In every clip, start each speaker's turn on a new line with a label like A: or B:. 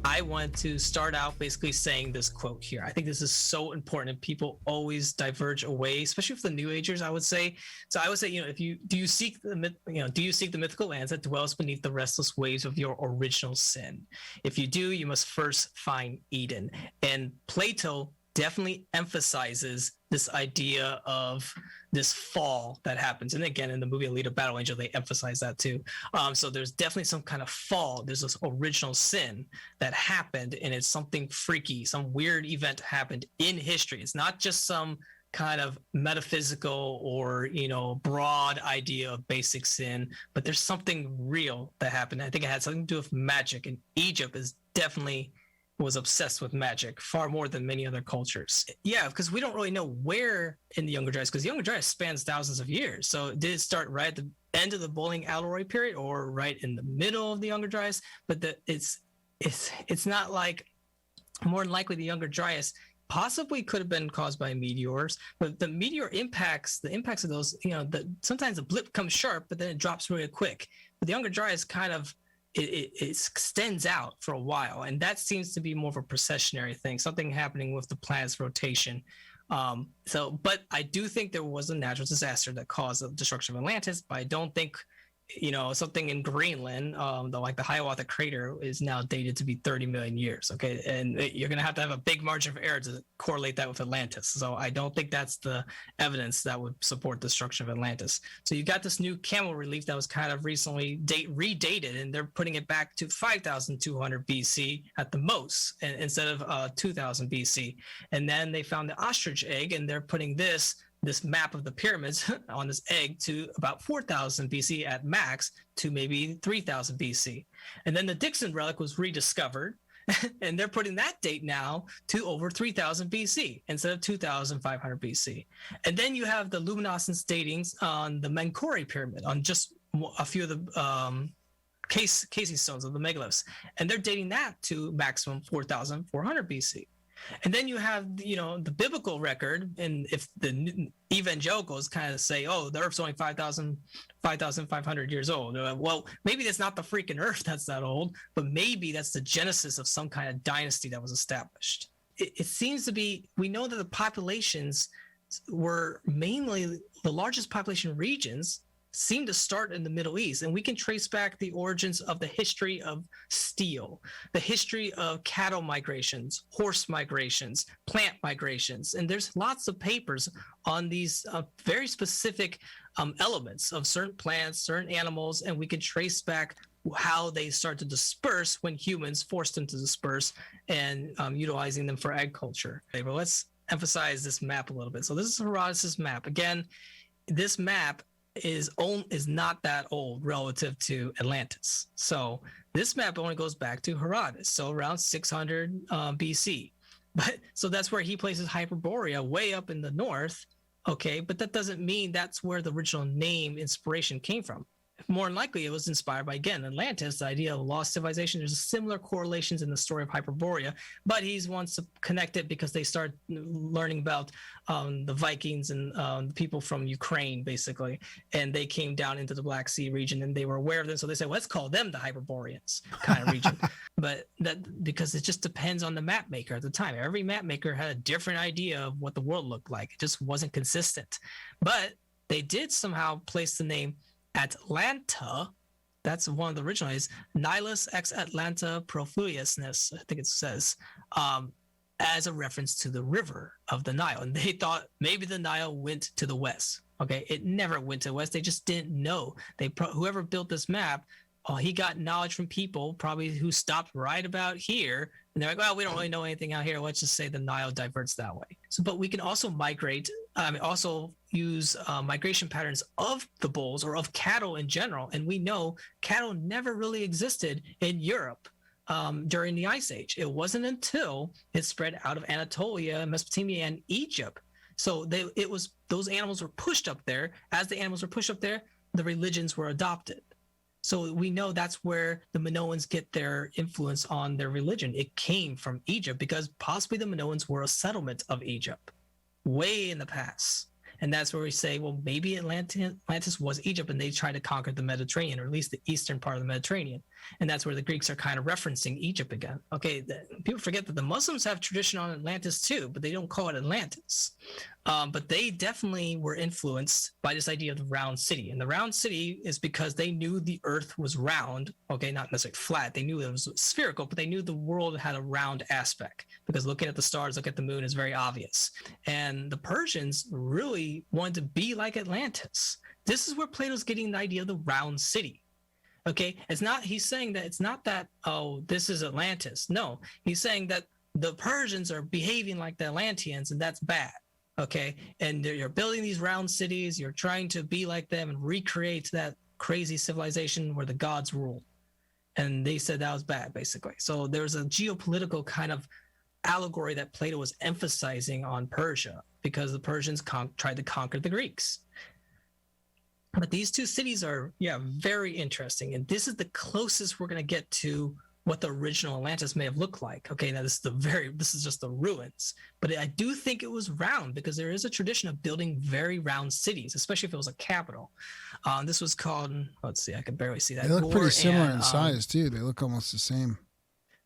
A: I want to start out basically saying this quote here. I think this is so important, and people always diverge away, especially for the New Agers. I would say. So I would say, if you do you seek the mythical lands that dwells beneath the restless waves of your original sin? If you do, you must first find Eden. And Plato definitely emphasizes this idea of this fall that happens. And again, in the movie Alita Battle Angel, they emphasize that too. So there's definitely some kind of fall. There's this original sin that happened, and it's something freaky. Some weird event happened in history. It's not just some kind of metaphysical or broad idea of basic sin, but there's something real that happened. I think it had something to do with magic, and Egypt is definitely was obsessed with magic far more than many other cultures. Yeah, because we don't really know where in the Younger Dryas, because the Younger Dryas spans thousands of years. So did it start right at the end of the boiling Alloy period or right in the middle of the Younger Dryas? But it's not like, more than likely the Younger Dryas possibly could have been caused by meteors, but the meteor impacts of those, sometimes the blip comes sharp, but then it drops really quick. But the Younger Dryas kind of it extends out for a while, and that seems to be more of a precessionary thing, something happening with the planet's rotation. But I do think there was a natural disaster that caused the destruction of Atlantis, but I don't think something in Greenland, like the Hiawatha crater is now dated to be 30 million years. Okay. And you're going to have a big margin of error to correlate that with Atlantis. So I don't think that's the evidence that would support the destruction of Atlantis. So you got this new camel relief that was kind of recently redated, and they're putting it back to 5,200 BC at the most, instead of 2000 BC. And then they found the ostrich egg, and they're putting this map of the pyramids on this egg to about 4,000 BC at max, to maybe 3,000 BC. And then the Dixon relic was rediscovered, and they're putting that date now to over 3,000 BC instead of 2,500 BC. And then you have the luminescence datings on the Menkori pyramid, on just a few of the casing stones of the megaliths, and they're dating that to maximum 4,400 BC. And then you have, the biblical record, and if the evangelicals kind of say, oh, the Earth's only 5,500 years old. Well, maybe that's not the freaking Earth that's that old, but maybe that's the genesis of some kind of dynasty that was established. It seems to be, we know that the populations were mainly, the largest population regions seem to start in the Middle East, and we can trace back the origins of the history of steel, the history of cattle migrations, horse migrations, plant migrations, and there's lots of papers on these very specific elements of certain plants, certain animals, and we can trace back how they start to disperse when humans forced them to disperse, and utilizing them for agriculture. Okay, but let's emphasize this map a little bit. So this is Herodotus' map. Again, this map is not that old relative to Atlantis. So this map only goes back to Herodotus, so around 600 BC. But so that's where he places Hyperborea, way up in the north. Okay, but that doesn't mean that's where the original name inspiration came from. More than likely, it was inspired by, again, Atlantis, the idea of lost civilization. There's similar correlations in the story of Hyperborea, but he wants to connect it because they start learning about the Vikings and the people from Ukraine, basically, and they came down into the Black Sea region, and they were aware of them, so they said, well, let's call them the Hyperboreans kind of region. But that, because it just depends on the map maker at the time. Every map maker had a different idea of what the world looked like. It just wasn't consistent. But they did somehow place the name Atlanta, that's one of the original is Nihilus ex Atlanta profluiousness, I think it says, as a reference to the river of the Nile. And they thought maybe the Nile went to the west. Okay, it never went to the west. They just didn't know. Whoever built this map, he got knowledge from people probably who stopped right about here. And they're like, well, we don't really know anything out here. Let's just say the Nile diverts that way. So, but we can also also use migration patterns of the bulls or of cattle in general. And we know cattle never really existed in Europe during the Ice Age. It wasn't until it spread out of Anatolia, Mesopotamia, and Egypt. So those animals were pushed up there. As the animals were pushed up there, the religions were adopted. So we know that's where the Minoans get their influence on their religion. It came from Egypt because possibly the Minoans were a settlement of Egypt way in the past. And that's where we say, well, maybe Atlantis was Egypt and they tried to conquer the Mediterranean, or at least the eastern part of the Mediterranean. And that's where the Greeks are kind of referencing Egypt again. Okay, people forget that the Muslims have tradition on Atlantis too, but they don't call it Atlantis. But they definitely were influenced by this idea of the round city. And the round city is because they knew the earth was round, okay, not necessarily flat. They knew it was spherical, but they knew the world had a round aspect because looking at the stars, look at the moon is very obvious. And the Persians really wanted to be like Atlantis. This is where Plato's getting the idea of the round city. Okay, he's saying that it's not that, oh, this is Atlantis. No, he's saying that the Persians are behaving like the Atlanteans and that's bad. Okay, and you're building these round cities, you're trying to be like them and recreate that crazy civilization where the gods rule. And they said that was bad, basically. So there's a geopolitical kind of allegory that Plato was emphasizing on Persia because the Persians tried to conquer the Greeks. But these two cities are, very interesting. And this is the closest we're going to get to what the original Atlantis may have looked like. Okay, now this is just the ruins. But I do think it was round because there is a tradition of building very round cities, especially if it was a capital. This was called, let's see, I can barely see that.
B: They look pretty similar in size too. They look almost the same.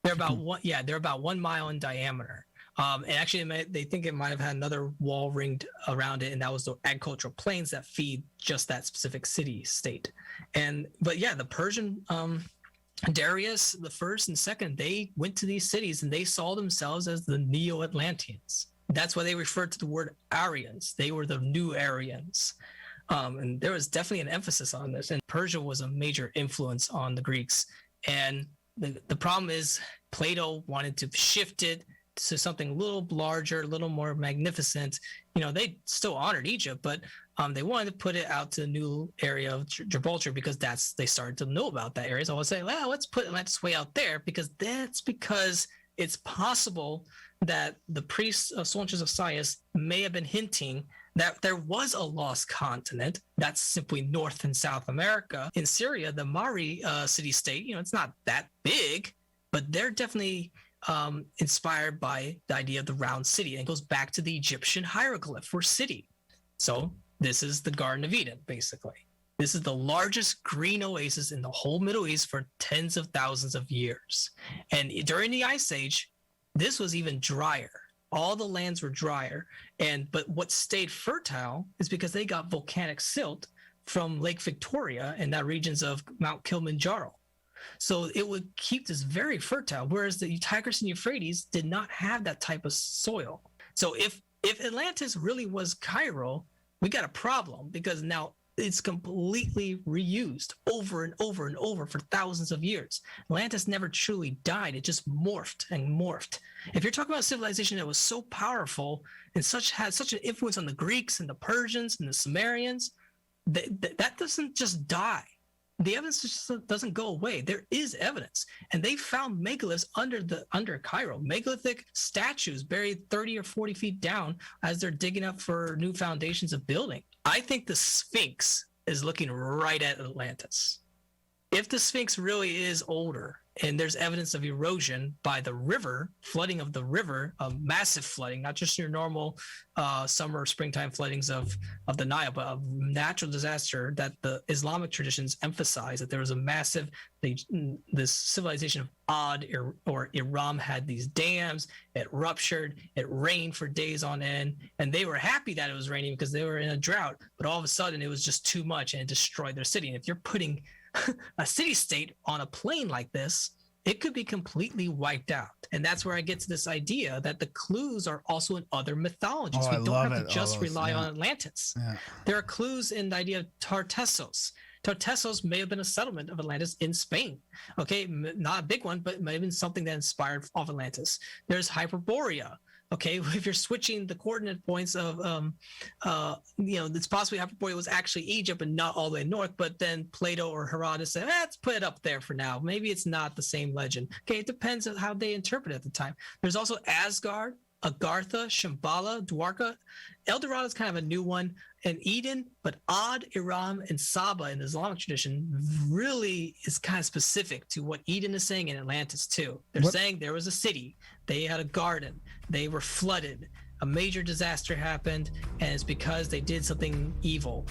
A: They're about 1 mile in diameter. And actually, they think it might have had another wall ringed around it, and that was the agricultural plains that feed just that specific city state. But the Persian Darius the first and second, they went to these cities and they saw themselves as the Neo-Atlanteans. That's why they referred to the word Aryans. They were the new Aryans. And there was definitely an emphasis on this. And Persia was a major influence on the Greeks. And the problem is Plato wanted to shift it to something a little larger, a little more magnificent. They still honored Egypt, but they wanted to put it out to the new area of Gibraltar because they started to know about that area. So I would say, well, let's put Atlantis way out there because it's possible that the priests of Soldiers of Sias may have been hinting that there was a lost continent that's simply North and South America. In Syria, the Mari city-state, it's not that big, but they're definitely inspired by the idea of the round city. And it goes back to the Egyptian hieroglyph for city. So this is the Garden of Eden, basically. This is the largest green oasis in the whole Middle East for tens of thousands of years. And during the Ice Age, this was even drier. All the lands were drier. But what stayed fertile is because they got volcanic silt from Lake Victoria and that regions of Mount Kilimanjaro. So it would keep this very fertile, whereas the Tigris and Euphrates did not have that type of soil. So if Atlantis really was Cairo, we got a problem because now it's completely reused over and over and over for thousands of years. Atlantis never truly died. It just morphed and morphed. If you're talking about a civilization that was so powerful and had such an influence on the Greeks and the Persians and the Sumerians, that doesn't just die. The evidence just doesn't go away. There is evidence. And they found megaliths under Cairo, megalithic statues buried 30 or 40 feet down as they're digging up for new foundations of building. I think the Sphinx is looking right at Atlantis. If the Sphinx really is older and there's evidence of erosion by the river, flooding of the river, massive flooding, not just your normal summer or springtime floodings of the Nile, but a natural disaster that the Islamic traditions emphasize that there was a massive, this civilization of Ad or Iram had these dams, it ruptured, it rained for days on end, and they were happy that it was raining because they were in a drought, but all of a sudden it was just too much and it destroyed their city. And if you're putting a city-state on a plane like this, it could be completely wiped out. And that's where I get to this idea that the clues are also in other mythologies. We don't have to just rely on Atlantis. Yeah. There are clues in the idea of Tartessos. Tartessos may have been a settlement of Atlantis in Spain. Okay, not a big one, but it may have been something that inspired off Atlantis. There's Hyperborea. Okay, if you're switching the coordinate points of, it's possibly Hyperborea was actually Egypt and not all the way north, but then Plato or Herodotus said, let's put it up there for now. Maybe it's not the same legend. Okay, it depends on how they interpret it at the time. There's also Asgard, Agartha, Shambhala, Dwarka. El Dorado is kind of a new one, and Eden, but Ad, Iram, and Saba in the Islamic tradition really is kind of specific to what Eden is saying in Atlantis too. They're saying there was a city, they had a garden, they were flooded, a major disaster happened, and it's because they did something evil.